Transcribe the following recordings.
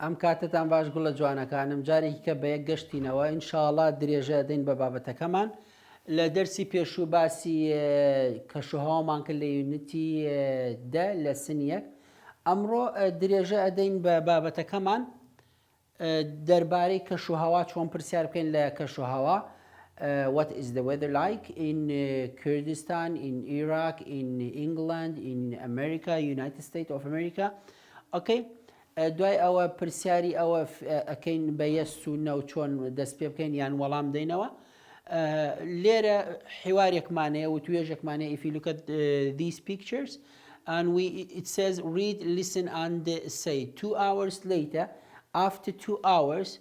ئەم کاتتان باش گوڵە جوانەکانم جارێکی کە بە یەک گەشتینەوە ئینشاءڵڵا درێژە دەین بە بابەتەکەمان لە دەرسی پێشوو باسی کەشوهاومان کرد لە یونیتی دە لە سنیەک ئەمڕۆ درێژە ئەدەین بە بابەتەکەمان دەربارەی کەشوهەوا چۆن پرسیار بکەین لە کەشوهەوا. What is the weather like in Kurdistan, in Iraq, in England, in America, United States of America. Okay. دوای ئەوە پرسیاری ئەوە ئەکەین بە یەس و نە و چۆن دەست پێ بکەین یان وەڵام دەینەوە. لێرە حیوارێکمانەیە و توێژێکمانەیە if you look at these pictures and it says read, listen and say. 2 hours later, after 2 hours,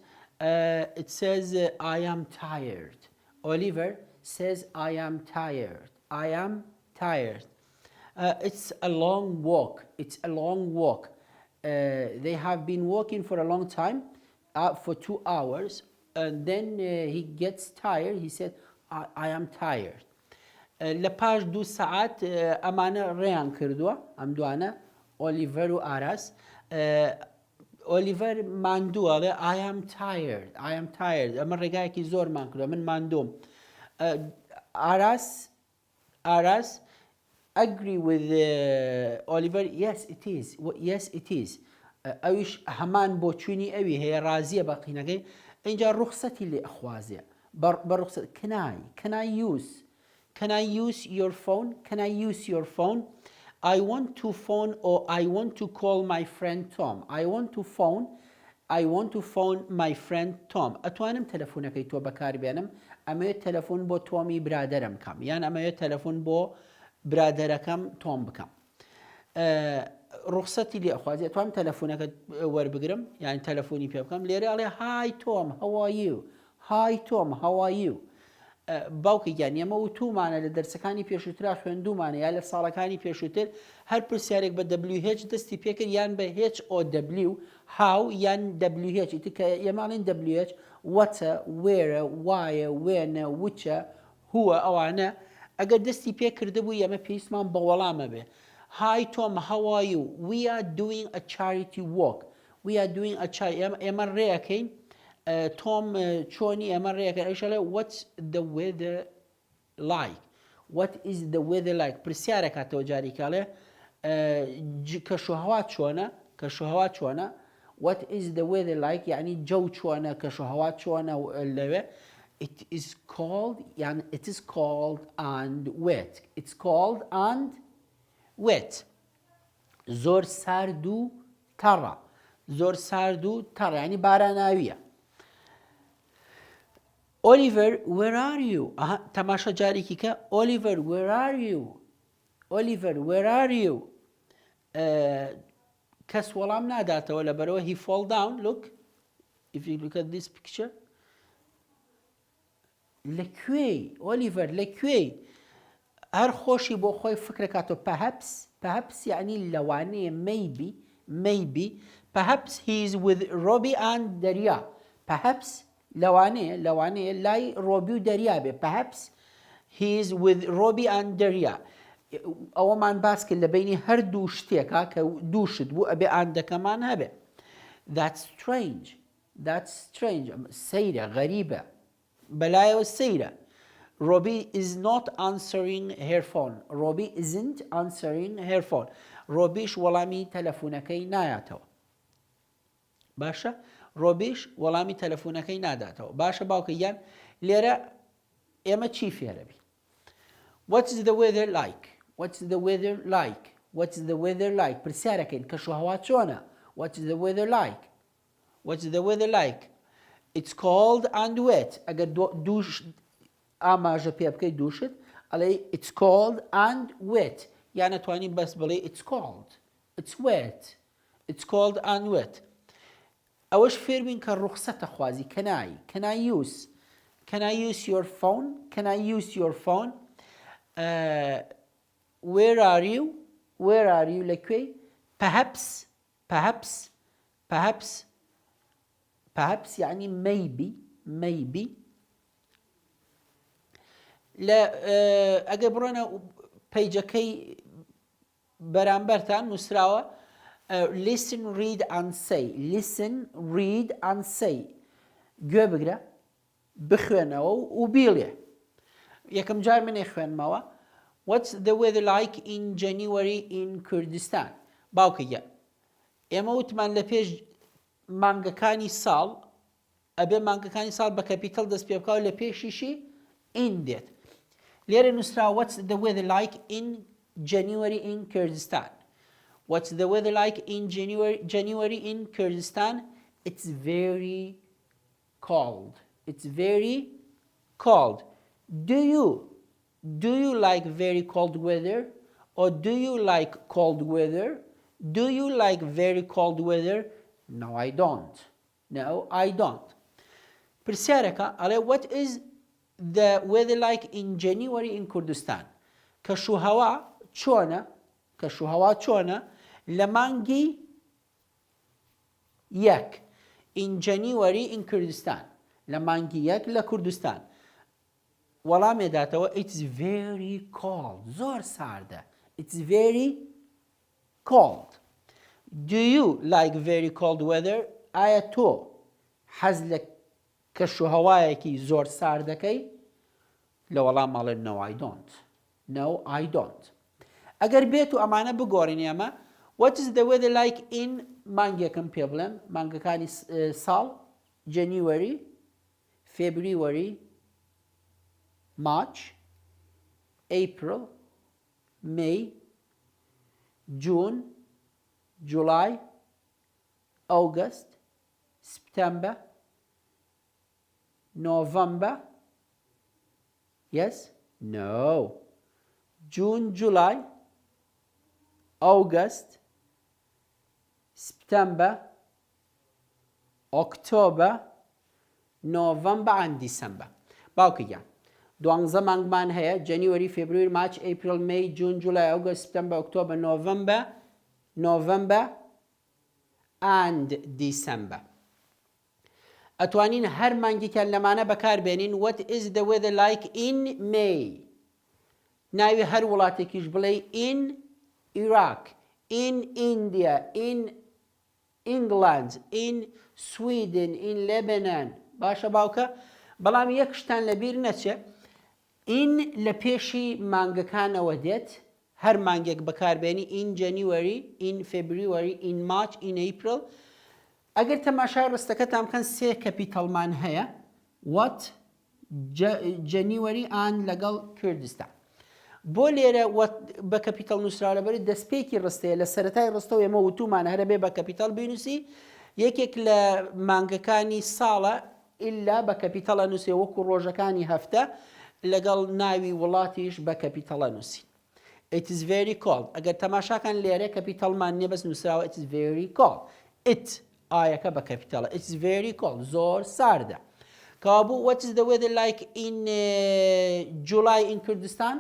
it says I am tired. Oliver says I am tired. I am tired. It's a long walk. It's a long walk. They have been walking for a long time, for 2 hours, and then he gets tired. He said, I am tired. لپاش 2 ساعات ئەمانە ڕێیان کردووە ئەم دوانە ئۆلیڤەر و ئاراس. ئۆلیڤەر ماندووەڵێ I am tired. I am tired. ئەمە ڕێگایەکی زۆرمان کردووە من ماندووم. ئاراس agree with Oliver. Yes it is. Yes it is. ئەویش هەمان بۆ چوونی ئەوی هەیە ڕازیە بە قینەکەی اینجا ڕوخسەتی لێ ئەخوازێ بە ڕوخسەت can I use your phone? Can I use your phone? I want to phone or I want to call my friend Tom. I want to phone my friend Tom. ئەتوانم تەلەفۆنەکەی تۆ بەکاربێنم ئەمەوێت تەلەفۆن بۆ تۆمی برادەرم بکەم یان ئەمەوێت تەلەفۆن بۆ برادەرەکەم تۆم بکەم. ڕوخسەتی لێ ئەخوازێ توانم تەلەفۆنەکەت وەربگرم یان تەلەفۆنی پێ بکەم لێرە ئەڵێ Hi Tom, how are you? Hi Tom, how are you? باوکی گیان ئێمە وتومانە لە دەرسەکانی پێشووترا خوێندومانە یا لە ساڵەکانی پێشووتر هەر پرسیارێک بە WH دەستی پێکرد یان بە HOW how یان WH کە ئێماڵین WH whatە where why when which who ئەوانە ئەگەر دەستی پێکرده بوو ئێمە پێویستمان بە وەڵامە بێ. Hi Tom, how are you? We are doing a charity walk. We are doing a charity. ئێمە ڕێەکەین تۆم چۆنی ئەمە ڕێەکەن ئەیشەڵێ what's the weather like? What is the weather like? پرسیارەکاتەوە جاریکاڵێ کەشوهەوا چۆنە what is the weather like یعنی جەو چۆنە کەشوهەوا چۆنە لەوێ. It is cold and wet. It's cold and wet. زۆر سارد و تەڕە. زۆر سارد و تەڕە یعنی باراناویە. Oliver, where are you? تەماشا جارێکی کە Oliver, where are you? Oliver, where are you? کەس وەڵام ناداتەوە لەبەرەوە he fall down. Look, if you look at this picture. لەکوێی ئۆلیڤەر لەکوێی هەر خۆشی بۆ خۆی فکرەکاتۆ perhaps یعنی لەوانەیە maybe perhaps he is with Robbie and دەریا perhaps لەوانەیە لای ڕۆبی و دەریا بێ perhaps he is with Robbie and دەریا. ئەوەمان باس کرد لە بینی هەردوو شتێکە کە دووشت بوو ئەبێ ئاندەکەمان هەبێ. That's strange سەیرە غەریبە بەلایەوە سەیرە. Robbie is not answering her phone. Robbie isn't answering her phone. ڕۆبیش وەڵامی تەلەفۆنەکەی نایاتەوە. باشە ڕۆبیش وەڵامی تەلەفۆنەکەی ناداتەوە. باشە باوکەیان لێرە ئێمە چی فێرە بین؟ What is the weather like? What's the weather like? What's the weather like? پرسیارەکەین کەشوهەوا چۆنە؟ What's the weather like? What's the weather like? It's cold and wet. ئەگەر دووش ئاماژە پێ بکەی دووشت ئەڵێ it's cold and wet یان نەتوانین بەس بڵێ it's cold, it's wet, it's cold and wet. ئەوەش فێربین کە ڕوخسەتە خوازی can I use your phone? Can I use your phone? Where are you لەکوێی perhaps یعنی maybe ئەگەر بڕۆنە پەیجەکەی بەرامبەرتان نووسراوە listen, read and say. Listen, read and say. گوێ بگرە بخوێنەوە و بیڵێ. یەکەم جار منێ خوێنمەوە. What's the weather like in January in Kurdistan? باوکەگە ئێمە وتمان لە پێش مانگەکانی ساڵ ئەبێ مانگەکانی ساڵ بە کەپیتەڵ دەست پێ بکەوە لە پێشیشی ئین دێت. لێرە نووسرا what's the weather like in January in Kurdistan? What's the weather like in January in Kurdistan? It's very cold. It's very cold. Do you like very cold weather? Or do you like cold weather? Do you like very cold weather? No, I don't. No, I don't. پرسیارەکە ئەڵێ what is the weather like in January in Kurdistan? کەشوهەوا چۆنە لە مانگی یەک in January in Kurdistan. لە مانگی یەک لە کوردستان. وەڵامێداتەوە it's very cold. زۆر ساردە. It's very cold. Do you like very cold weather? ئایا تۆ حەز لە کەشوهەوایەکی زۆر ساردەکەی؟ لە وەڵام ماڵێ no I don't. No I don't. ئەگەر بێت و ئەمانە بگۆڕین ئێمە what is the weather like in مانگێکم پێ بڵێن مانگەکانی ساڵ January, February, March, April, May, June, July, August, September, November. Yes? No. June, July, August, September, October, November and December. باوکیان دوانزە مانگمان هەیە January, February, March, April, May, June, July, August, September, October, November and December. ئەتوانین هەر مانگێکیان لەمانە بەکاربێنین what is the weather like in May. ناوی هەر وڵاتێکیش بڵێ in Iraq, in India, in England, in Sweden, in Lebanon. باشە باوکە بەڵام یەک شتان لەبیر نەچێ in لە پێشی مانگەکانەوە دێت هەر مانگێک بەکاربێنی in January, in February, in March, in April. ئەگەر تەماشای ڕستەکەتان بکەن سێ کەپیتەڵمان هەیە what January and لەگەڵ کوردستان. بۆ لێرە بە کەپیتەڵ نووسرا لەبەر دەستپێکی ڕستەیە لە سەرەتای ڕستە و ئێمە وتومان هەرە بێ بە کەپیتەڵ بینووسی یەکێک لە مانگەکانی ساڵە ئللا بە کەپیتەڵە نووسێ وەکو ڕۆژەکانی هەفتە لەگەڵ ناوی وڵاتیش بە کەپیتەڵە نووسی. It is very cold. ئەگەر تەماشاکان لێرە کەپیتەڵمان نییە بەس نووسراوە it is very cold. It ئایەکە بە کەپیتەڵە it is very cold. زۆر ساردە. کابوو what is the weather like in July in Kurdistan?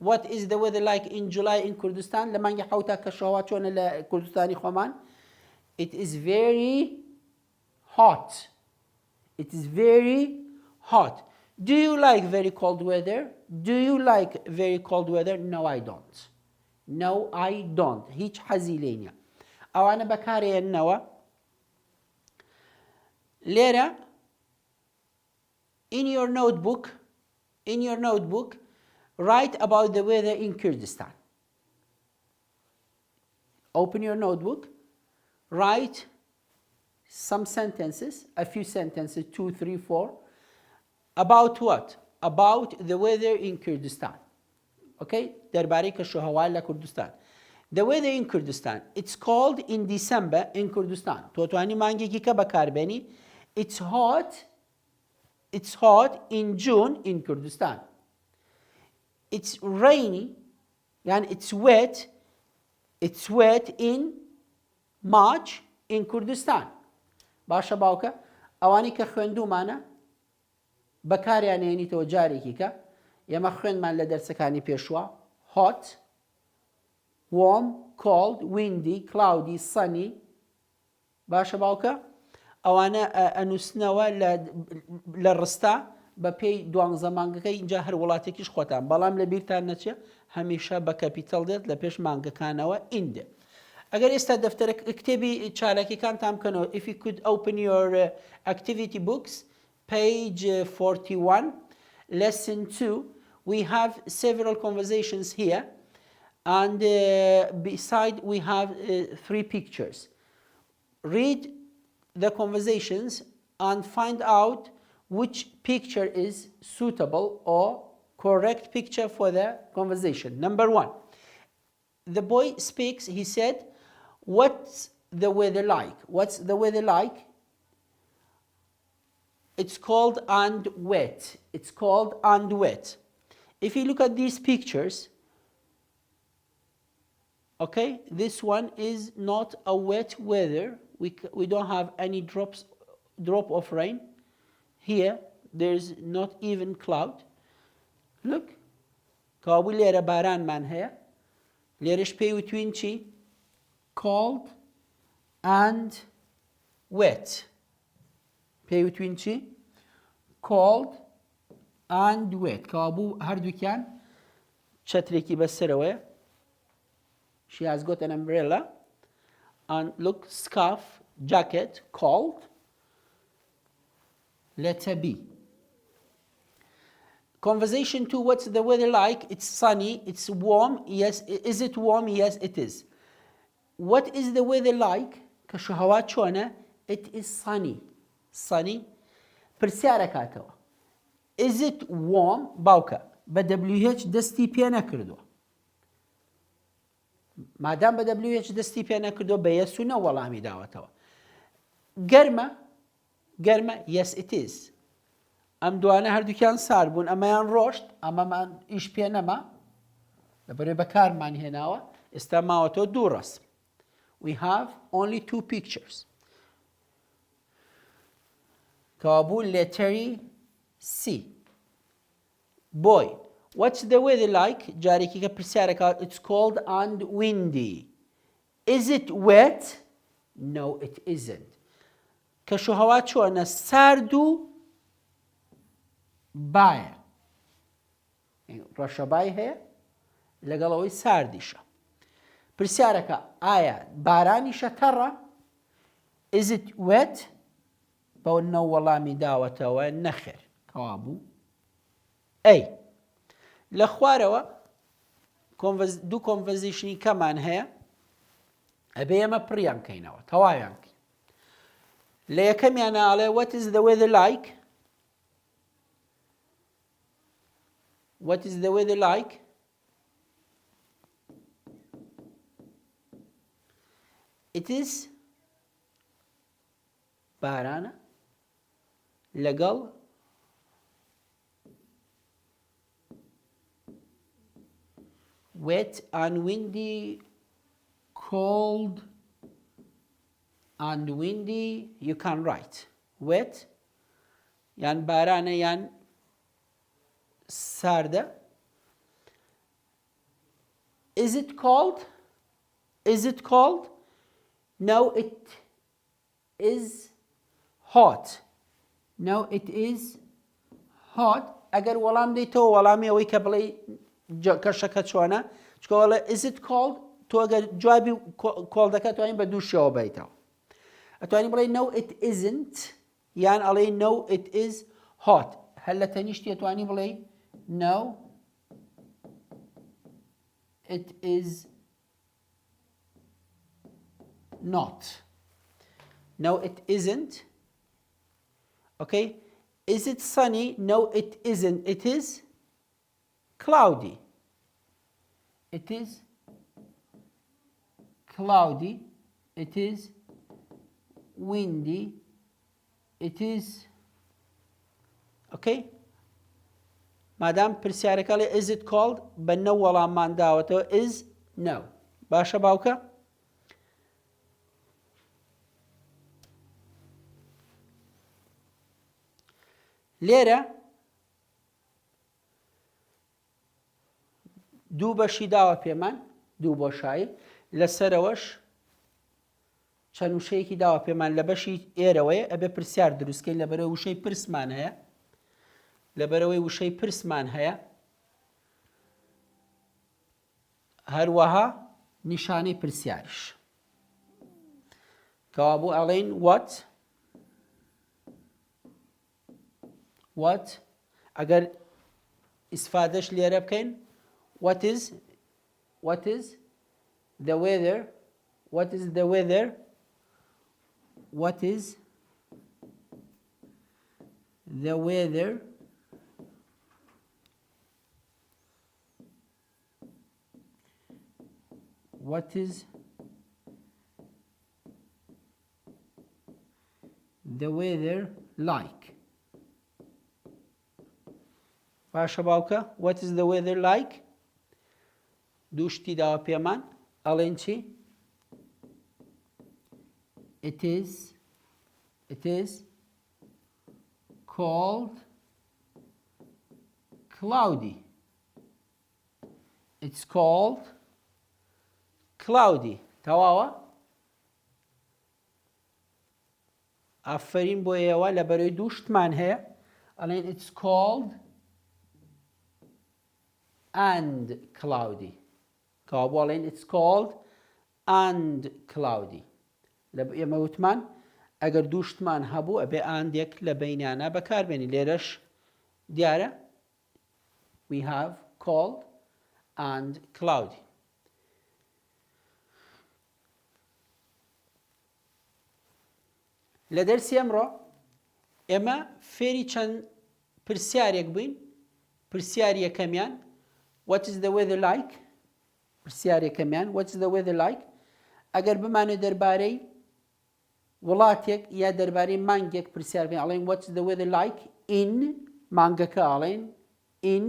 What is the weather like in July in Kurdistan? لە مانگی حەوتا کەشەوا چۆنە لە کوردستانی خۆمان؟ It is very hot. It is very hot. Do you like very cold weather? Do you like very cold weather? No, I don't. No, I don't. هیچ حەزی لێ نییە. ئەوانە بەکارهێننەوە لێرە in your notebook write about the weather in Kurdistan. Open your notebook, write some sentences, a few sentences, 2, 3, 4, about what? About the weather in Kurdistan. Okay? درباره کەشوهەوا لە کوردستان. The weather in Kurdistan. It's cold in December in Kurdistan. تۆ توانی مانگێکی کە بەکاربێنی. It's hot in June in Kurdistan. It's rainy, يعني it's wet in March in Kurdistan. باشە باوکە ئەوانی کە خوێندومانە بەکاریانێنیتەوە جارێکی کە ئێمە خوێنمان لە دەرسەکانی پێشوە hot, warm, cold, windy, cloudy, sunny. باشە باوکە ئەوانە ئەنووسنەوە لە ڕستە بە پێی دوانزە مانگەکەی اینجا هەر وڵاتێکیش خۆتان بەڵام لە بیرتان نەچێ هەمیشە بە کەپیتەڵ دێت لە پێش مانگەکانەوە ئیندێ. ئەگەر ئێستا دەفتەرە کتێبی چالەکیەکانتان بکەنەوە if you could open your activity books page 41 lesson 2 we have several conversations here and beside we have 3 pictures. Read the conversations and find out which picture is suitable or correct picture for the conversation. Number 1. The boy speaks, he said, what's the weather like? What's the weather like? It's cold and wet. It's cold and wet. If you look at these pictures, okay, this one is not a wet weather. We don't have any drop of rain. Here, there's not even cloud. Look, کابوو لێرە بارانمان هەیە لێرەش پێی وتوین چی؟ cold and wet. پێی وتوین چی؟ cold and wet. کابوو هەردووکیان چەترێکی بەسەرەوەیە. She has got an umbrella and look, scarf, jacket, cold. Letter B. Conversation 2, what's the weather like? It's sunny, it's warm, yes. Is it warm? Yes, it is. What is the weather like? كشهوة چۆنە? It is sunny. Sunny. پرسیارە کاتەوە. Is it warm? باوکە. بە WH دەستی پێ نەکردووە. مادام بە WH دەستی پێ نەکردووە بە yes و no وەڵامی داوەتەوە. گەرمە؟ گەرمە؟ Yes, it is. ئەم دوانە هەردووکیان سار بوون ئەمەیان ڕۆشت ئەمەمان ئیش پێ نەما لەبەرێ بەکارمان هێناوە ئێستا ماوەتەوە دوو ڕەسم. We have only 2 pictures. کابوو لێتەری C. Boy, what's the weather like? جارێکی کە پرسیارەکە it's cold and windy. Is it wet? No, it isn't. کەشوهەوا چۆنە؟ سارد و باە. ڕەشەبای هەیە لەگەڵەوەی ساردیشە. پرسیارەکە ئایا بارانیشە تەڕە؟ Is it wet؟ بەو نەو وەڵامی داوەتەوە نەخێر. کەوا بوو ئەی. لە خوارەوە دوو کۆنڤەرزیشنی کەمان هەیە ئەبێ ئێمە پڕیان کەینەوە تەواویان کەین. لە یەکەمیانە ئاڵێ what is the weather like? What is the weather like? It is بارانە لەگەڵ wet and windy, cold and windy. You can write wet یان بارانە یان ساردە. Is it cold? Is it cold? No, it is hot. No, it is hot. ئەگەر وەڵام دەیتەوە وەڵامی ئەوەی کە بڵێ کەشەکە چۆنە چکۆڵە is it cold؟ تۆ ئەگەر جوابی کۆڵدەکە توانین بە دوو شێوە بێیتەوە. ئەتوانین بڵێ no, it isn't یان ئەڵێ no, it is hot. هەر لە تەنیشتی ئەتوانی بڵێ no, it is not. No, it isn't. Okay. Is it sunny? No, it isn't. It is cloudy. It is cloudy. It is windy. It is okay. مادام پرسیارەکە لێ is it cold بە نە وەڵاممان داوەتەوە is no. باشە باوکە؟ لێرە دوو بەشی داوە پێمان دوو بۆشایی لەسەرەوەش چەند وشەیەکی داوە پێمان لە بەشی ئێرەوەیە ئەبێ پرسیار دروستکەین لەبەرەوەی وشەی پرسمان هەیە لەبەرەوەی وشەی پرسمان هەیە هەروەها نیشانەی پرسیاریش کەوا بوو ئەڵێن what ئەگەر ئیسفادەش لێرە بکەین what is the weather what is the weather what is the weather what is the weather like باشە باوکە what is the weather like دوو شتی داوە پێمان ئەڵێن چی it is called cloudy it's called cloudy تەواوە ئافرین بۆ ئێوە لەبەرەوەی دوو شتمان هەیە ئەڵێن it's called and cloudy کەوا بۆ ئەڵێن it's called and cloudy ئێمە وتمان ئەگەر دوو شتمان هەبوو ئەبێ ئاندێک لە بەینانە بەکاربێنی لێرەش دیارە we have cold and cloudy لە دەرسی ئەمڕۆ ئێمە فێری چەند پرسیارێک بووین پرسیاری یەکەمیان what is the weather like پرسیاری یەکەمیان what is the weather like ئەگەر بمانێ دەربارەی وڵاتێک یا دەربارەی مانگێک پرسیار بکەین ئەڵێن what is the weather like in مانگەکە ئەڵێن in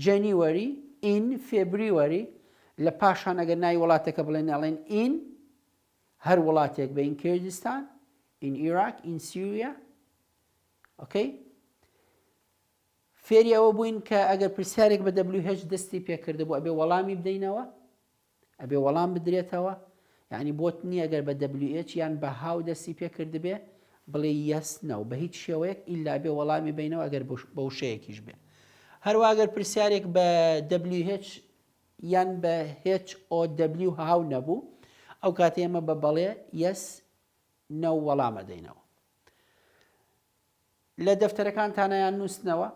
January in February لە پاشان ئەگەر ناوی وڵاتەکە بڵێن ئەڵێن in هەر وڵاتێک بە in Kurdistan in Iraq in Syria okay فێری ئەوە بووین کە ئەگەر پرسیارێک بە WH دەستی پێکردبوو ئەبێ وەڵامی بدەینەوە ئەبێ وەڵام بدرێتەوە یعنی بۆت نییە ئەگەر بە WH یان بە هاو دەستی پێکردبێ بڵێ yes no بە هیچ شێوەیەک ئیلا بێ وەڵامی بینەوە ئەگەر بە وشەیەکیش بێ هەروە ئەگەر پرسیارێک بە WH یان بە HOW هاو نەبوو ئەو کاتێ ئێمە بە بەڵێ yes no وەڵامە دەینەوە لە دەفتەرەکانتانە یان نووسنەوە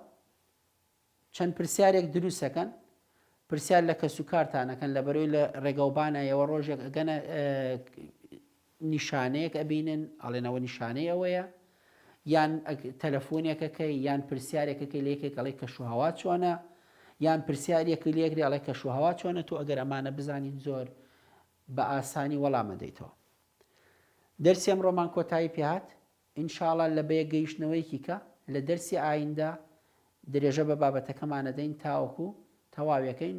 چەند پرسیارێک دروستەکەن پرسیار لە کەس و کارتانەکەن لەبەرەوەی لە ڕێگەوبانایەوە ڕۆژێک ئەگەنە نیشانەیەک ئەبینن ئەڵێنەوە نیشانەی ئەوەیە یان تەلەفۆنێکەکەی یان پرسیارێکەکەی لە یەکێک ئەڵێ کەشوهەوا چۆنە یان پرسیارێکی لێکری ئەڵێ کەشوهەوا چۆنە تۆ ئەگەر ئەمانە بزانین زۆر بە ئاسانی وەڵامە دەیتەوە دەرسی ئەمڕۆمان کۆتایی پێهات ئینشاڵڵا لە بە یەکگەیشتنەوەیکی کە لە دەرسی ئایندا درێژە بە بابەتەکەمانە دەین تاوەکو تەواویەکەین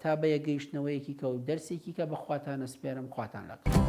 تا بە یەکگەیشتنەوەیەکی کە و دەرسێکی کە بەخواتانە سپێرم خواتان لەگەڵ